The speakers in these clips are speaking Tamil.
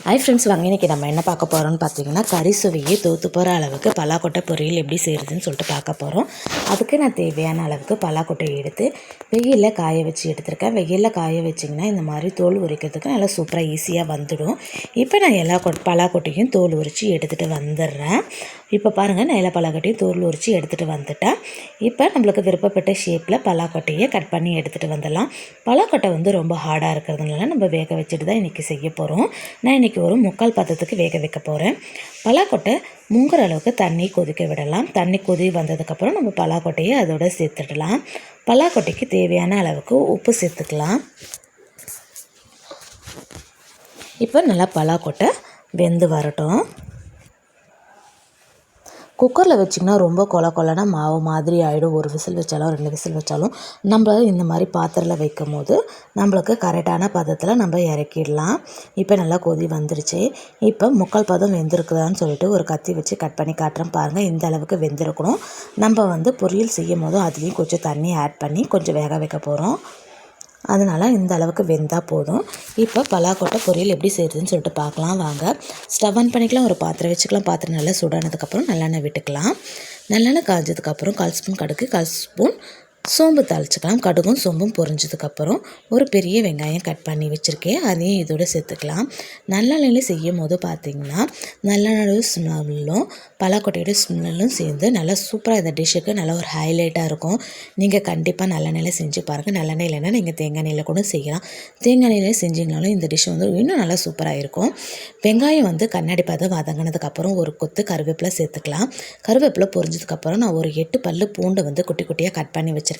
ஹாய் ஃப்ரெண்ட்ஸ், வாங்க இன்றைக்கி நம்ம என்ன பார்க்க போகிறோம்னு பார்த்தீங்கன்னா, கறி சுவையே தோற்று போகிற அளவுக்கு பலாக்கொட்டை பொரியல் எப்படி செய்கிறதுன்னு சொல்லிட்டு பார்க்க போகிறோம். அதுக்கு நான் தேவையான அளவுக்கு பலாக்கொட்டை எடுத்து வெயிலில் காய வச்சு எடுத்துருக்கேன். வெயிலில் காய வச்சிங்கன்னா இந்த மாதிரி தோல் உரிக்கிறதுக்கு நல்லா சூப்பராக ஈஸியாக வந்துடும். இப்போ நான் எல்லா பலாக்கொட்டையும் தோல் உரித்து எடுத்துகிட்டு வந்துடுறேன். இப்போ பாருங்கள், நான் எல்லா பலாக்கொட்டையும் தோல் உரித்து எடுத்துகிட்டு வந்துட்டேன். இப்போ நம்மளுக்கு விருப்பப்பட்ட ஷேப்பில் பலாக்கொட்டையை கட் பண்ணி எடுத்துகிட்டு வந்துடலாம். பலாக்கொட்டை ரொம்ப ஹார்டாக இருக்கிறதுனால நம்ம வேக வச்சுட்டு தான் இன்றைக்கி செய்ய போகிறோம். நான் இன்றைக்கி ஒரு 3/4 பாத்திரத்துக்கு வேக வைக்க போகிறேன். பலாக்கொட்டை முங்குற அளவுக்கு தண்ணி கொதிக்க விடலாம். தண்ணி கொதி வந்ததுக்கப்புறம் நம்ம பலாக்கொட்டையை அதோடு சேர்த்துடலாம். பலாக்கொட்டைக்கு தேவையான அளவுக்கு உப்பு சேர்த்துக்கலாம். இப்போ நல்லா பலாக்கொட்டை வெந்து வரட்டும். குக்கரில் வச்சிங்கன்னா ரொம்ப கொலனா மாவு மாதிரி ஆகிடும். ஒரு விசில் வச்சாலும் 2 விசில் வச்சாலும் நம்ம இந்த மாதிரி பாத்திரத்தில் வைக்கும் போது நம்மளுக்கு கரெக்டான பதத்தில் நம்ம இறக்கிடலாம். இப்போ நல்லா கொதி வந்துருச்சு. இப்போ 3/4 பதம் வெந்திருக்குதான்னு சொல்லிட்டு ஒரு கத்தி வச்சு கட் பண்ணி காட்டுறேன் பாருங்கள். இந்த அளவுக்கு வெந்திருக்கணும். நம்ம பொரியல் செய்யும் போதும் அதுலேயும் கொஞ்சம் தண்ணி ஆட் பண்ணி கொஞ்சம் வேக வைக்க போகிறோம். அதனால் இந்த அளவுக்கு வெந்தால் போதும். இப்போ பலாக்கொட்டை பொரியல் எப்படி செய்கிறதுன்னு சொல்லிட்டு பார்க்கலாம் வாங்க. ஸ்டவ் ஆன் பண்ணிக்கலாம். ஒரு பாத்திரம் வச்சுக்கலாம். பாத்திரம் நல்லா சூடானதுக்கப்புறம் நல்லெண்ணெய் விட்டுக்கலாம். நல்லெண்ணெய் காய்ஞ்சதுக்கப்புறம் 1/4 ஸ்பூன் கடுகு, 1/4 ஸ்பூன் சோம்பு தாளிச்சிக்கலாம். கடுகும் சோம்பும் பொரிஞ்சதுக்கப்புறம் ஒரு பெரிய வெங்காயம் கட் பண்ணி வச்சுருக்கேன், அதையும் இதோடு சேர்த்துக்கலாம். நல்லெண்ணெயில் செய்யும் போது பார்த்திங்கன்னா நல்லெண்ணெயோட ஸ்மெல்லும் பலாக்கொட்டையோட ஸ்மெல்லும் சேர்ந்து நல்லா சூப்பராக இந்த டிஷ்ஷுக்கு நல்லா ஒரு ஹைலைட்டாக இருக்கும். நீங்கள் கண்டிப்பாக நல்லெண்ணெயில் செஞ்சு பாருங்கள். நல்லெண்ணெய் இல்லைன்னா நீங்கள் தேங்காய் எண்ணெயில் கூட செய்யலாம். தேங்காய் எண்ணெயில் செஞ்சிங்கனாலும் இந்த டிஷ் இன்னும் நல்லா சூப்பராக இருக்கும். வெங்காயம் கண்ணாடி பதம் வதங்கினதுக்கப்புறம் ஒரு கொத்து கருவேப்பிலை சேர்த்துக்கலாம். கருவேப்பிலை பொரிஞ்சதுக்கப்புறம் நான் ஒரு 8 பல்லு பூண்டை குட்டி குட்டியாக கட் பண்ணி வச்சுருக்கேன்.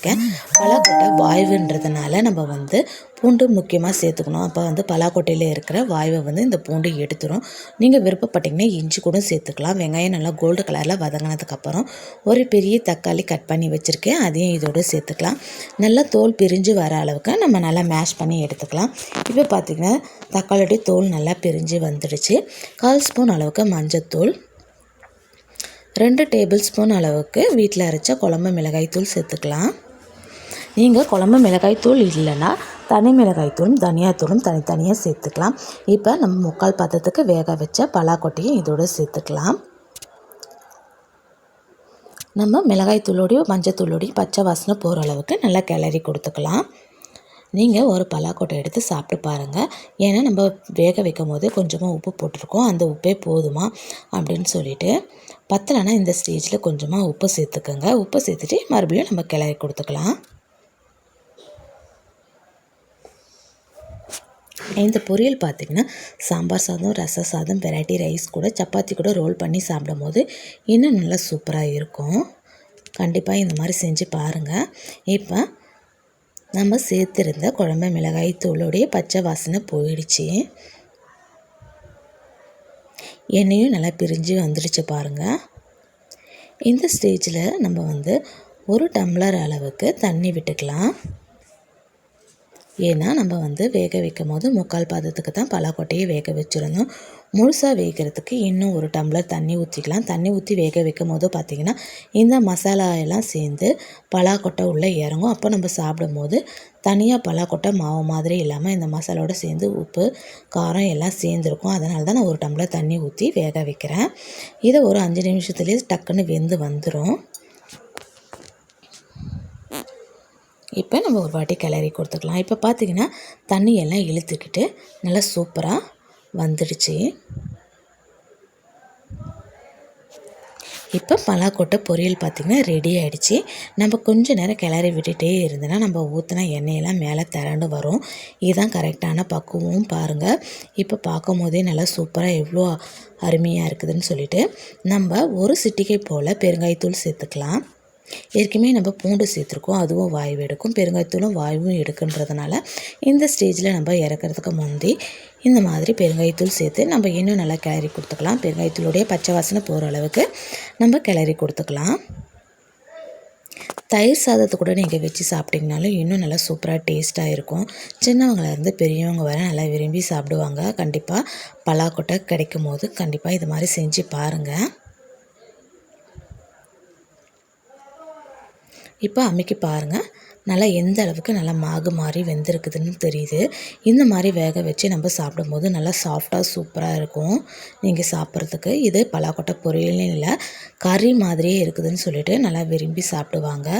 பலாக்கொட்டை வாய்வுன்றதுனால நம்ம பூண்டு முக்கியமாக சேர்த்துக்கணும். அப்போ பலாக்கொட்டையில் இருக்கிற வாய்வை இந்த பூண்டு எடுத்துரும். நீங்கள் விருப்பப்பட்டிங்கன்னா இஞ்சி கூட சேர்த்துக்கலாம். வெங்காயம் நல்லா கோல்டு கலரில் வதங்கினதுக்கப்புறம் ஒரு பெரிய தக்காளி கட் பண்ணி வச்சுருக்கேன், அதையும் இதோடு சேர்த்துக்கலாம். நல்லா தோல் பிரிஞ்சு வர அளவுக்கு நம்ம நல்லா மேஷ் பண்ணி எடுத்துக்கலாம். இப்போ பார்த்திங்கன்னா தக்காளியோடைய தோல் நல்லா பிரிஞ்சு வந்துடுச்சு. 1/4 ஸ்பூன் அளவுக்கு மஞ்சத்தூள், 2 டேபிள் ஸ்பூன் அளவுக்கு வீட்டில் அரைச்ச குழம்பு மிளகாய்த்தூள் சேர்த்துக்கலாம். நீங்கள் குழம்பு மிளகாய்த்தூள் இல்லைன்னா தனி மிளகாய்த்தூளும் தனியாத்தூளும் தனித்தனியாக சேர்த்துக்கலாம். இப்போ நம்ம 3/4 பாத்திரத்துக்கு வேக வச்ச பலாக்கொட்டையும் இதோடு சேர்த்துக்கலாம். நம்ம மிளகாய்த்தூளோடையும் மஞ்சத்தூளோடையும் பச்சை வாசனை போகிற அளவுக்கு நல்லா கிளறி கொடுத்துக்கலாம். நீங்கள் ஒரு பலாக்கொட்டை எடுத்து சாப்பிட்டு பாருங்கள். ஏன்னா நம்ம வேக வைக்கும் போது கொஞ்சமாக உப்பு போட்டிருக்கோம், அந்த உப்பே போதுமா அப்படின்னு சொல்லிட்டு. பத்தலைன்னா இந்த ஸ்டேஜில் கொஞ்சமாக உப்பு சேர்த்துக்கோங்க. உப்பு சேர்த்துட்டு மறுபடியும் நம்ம கிளறி கொடுத்துக்கலாம். இந்த பொரியல் பார்த்திங்கன்னா சாம்பார் சாதம், ரச சாதம், வெரைட்டி ரைஸ் கூட சப்பாத்தி கூட ரோல் பண்ணி சாப்பிடும் போது இன்னும் நல்லா சூப்பராக இருக்கும். கண்டிப்பாக இந்த மாதிரி செஞ்சு பாருங்கள். இப்போ நம்ம சேர்த்துருந்த குழம்பு மிளகாய் தூளுடைய பச்சை வாசனை போயிடுச்சு. எண்ணெயும் நல்லா பிரிஞ்சு வந்துடுச்சு பாருங்கள். இந்த ஸ்டேஜில் நம்ம 1 டம்ளர் அளவுக்கு தண்ணி விட்டுக்கலாம். ஏன்னா நம்ம வேக வைக்கும் போது 3/4 பாத்திரத்துக்கு தான் பலாக்கொட்டையை வேக வச்சுருந்தோம். முழுசாக வேகிறதுக்கு இன்னும் 1 டம்ளர் தண்ணி ஊற்றிக்கலாம். தண்ணி ஊற்றி வேக வைக்கும் போது பார்த்திங்கன்னா இந்த மசாலா எல்லாம் சேர்ந்து பலாக்கொட்டை உள்ளே இறங்கும். அப்போ நம்ம சாப்பிடும்போது தனியாக பலாக்கொட்டை மாவு மாதிரி இல்லாமல் இந்த மசாலாவோடு சேர்ந்து உப்பு காரம் எல்லாம் சேர்ந்துருக்கும். அதனால தான் நான் 1 டம்ளர் தண்ணி ஊற்றி வேக வைக்கிறேன். இதை ஒரு 5 நிமிஷத்துலேயே டக்குன்னு வெந்து வந்துடும். இப்போ நம்ம ஒரு வாட்டி கிளறி கொடுத்துக்கலாம். இப்போ பார்த்திங்கன்னா தண்ணியெல்லாம் இழுத்துக்கிட்டு நல்லா சூப்பராக வந்துடுச்சு. இப்போ பலாக்கொட்டை பொரியல் பார்த்திங்கன்னா ரெடி ஆகிடுச்சு. நம்ம கொஞ்சம் நேரம் கிளறி விட்டுகிட்டே இருந்தோன்னா நம்ம ஊற்றினா எண்ணெயெல்லாம் மேலே திரண்டு வரும். இதுதான் கரெக்டான பக்குவம் பாருங்கள். இப்போ பார்க்கும் போதே நல்லா சூப்பராக எவ்வளோ அருமையாக இருக்குதுன்னு சொல்லிட்டு நம்ம ஒரு சிட்டிகை போல் பெருங்காயத்தூள் சேர்த்துக்கலாம். ஏற்கனவே நம்ம பூண்டு சேர்த்துருக்கோம், அதுவும் வாய்வு எடுக்கும். பெருங்காயத்தூளும் வாயுவும் எடுக்குன்றதுனால இந்த ஸ்டேஜில் நம்ம இறக்கிறதுக்கு முந்தி இந்த மாதிரி பெருங்காயத்தூள் சேர்த்து நம்ம இன்னும் நல்லா கிளறி கொடுத்துக்கலாம். பெருங்காயத்தூளுடைய பச்சை வாசனை போகிற அளவுக்கு நம்ம கிளறி கொடுத்துக்கலாம். தயிர் சாதத்தை கூட நீங்கள் வச்சு சாப்பிட்டிங்கனாலும் இன்னும் நல்லா சூப்பராக டேஸ்ட்டாக இருக்கும். சின்னவங்கலேருந்து பெரியவங்க வரை நல்லா விரும்பி சாப்பிடுவாங்க. கண்டிப்பாக பலாக்கொட்டை கிடைக்கும் போது கண்டிப்பாக இது மாதிரி செஞ்சு பாருங்கள். இப்போ அம்மிக்கு பாருங்கள், நல்லா எந்த அளவுக்கு நல்லா மாகு மாதிரி வெந்திருக்குதுன்னு தெரியுது. இந்த மாதிரி வேக வச்சு நம்ம சாப்பிடும்போது நல்லா சாஃப்டாக சூப்பராக இருக்கும் நீங்கள் சாப்பிட்றதுக்கு. இது பலாக்கொட்டை பொரியல்னு இல்லை, கறி மாதிரியே இருக்குதுன்னு சொல்லிட்டு நல்லா விரும்பி சாப்பிடுவாங்க.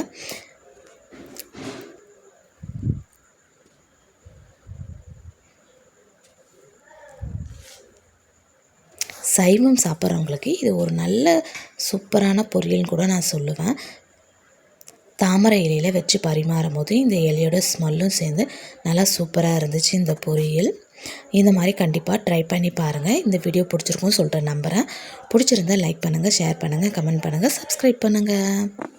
சைவம் சாப்பிட்றவங்களுக்கு இது ஒரு நல்ல சூப்பரான பொரியல்னு கூட நான் சொல்லுவேன். தாமரை இலையில் வச்சு பரிமாறும் போது இந்த இலையோட ஸ்மெல்லும் சேர்ந்து நல்லா சூப்பராக இருந்துச்சு இந்த பொரியல். இந்த மாதிரி கண்டிப்பாக ட்ரை பண்ணி பாருங்கள். இந்த வீடியோ பிடிச்சிருக்கும்னு சொல்லிட்டு நம்புகிறேன். பிடிச்சிருந்தால் லைக் பண்ணுங்கள், ஷேர் பண்ணுங்கள், கமெண்ட் பண்ணுங்கள், சப்ஸ்கிரைப் பண்ணுங்கள்.